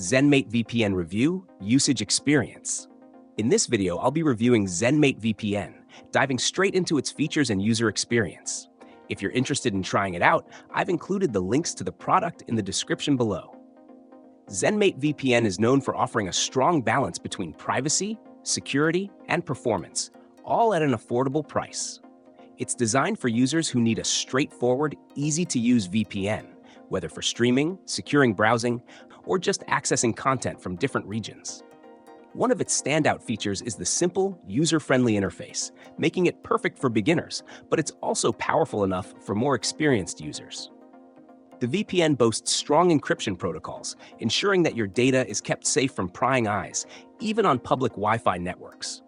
ZenMate VPN Review Usage Experience. In this video, I'll be reviewing ZenMate VPN, diving straight into its features and user experience. If you're interested in trying it out, I've included the links to the product in the description below. ZenMate VPN is known for offering a strong balance between privacy, security, and performance, all at an affordable price. It's designed for users who need a straightforward, easy-to-use VPN, whether for streaming, securing browsing, or just accessing content from different regions. One of its standout features is the simple, user-friendly interface, making it perfect for beginners, but it's also powerful enough for more experienced users. The VPN boasts strong encryption protocols, ensuring that your data is kept safe from prying eyes, even on public Wi-Fi networks.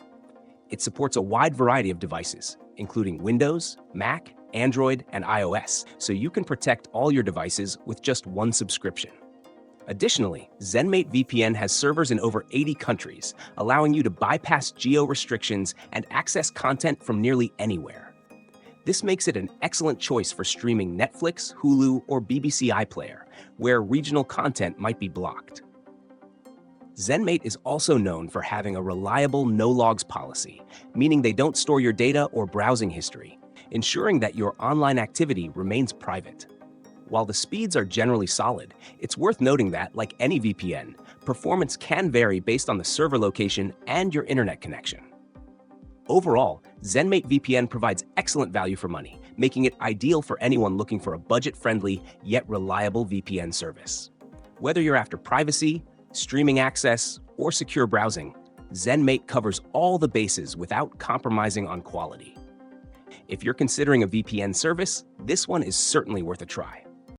It supports a wide variety of devices, including Windows, Mac, Android, and iOS, so you can protect all your devices with just one subscription. Additionally, ZenMate VPN has servers in over 80 countries, allowing you to bypass geo-restrictions and access content from nearly anywhere. This makes it an excellent choice for streaming Netflix, Hulu, or BBC iPlayer, where regional content might be blocked. ZenMate is also known for having a reliable no-logs policy, meaning they don't store your data or browsing history, ensuring that your online activity remains private. While the speeds are generally solid, it's worth noting that, like any VPN, performance can vary based on the server location and your internet connection. Overall, ZenMate VPN provides excellent value for money, making it ideal for anyone looking for a budget-friendly yet reliable VPN service. Whether you're after privacy, streaming access, or secure browsing, ZenMate covers all the bases without compromising on quality. If you're considering a VPN service, this one is certainly worth a try.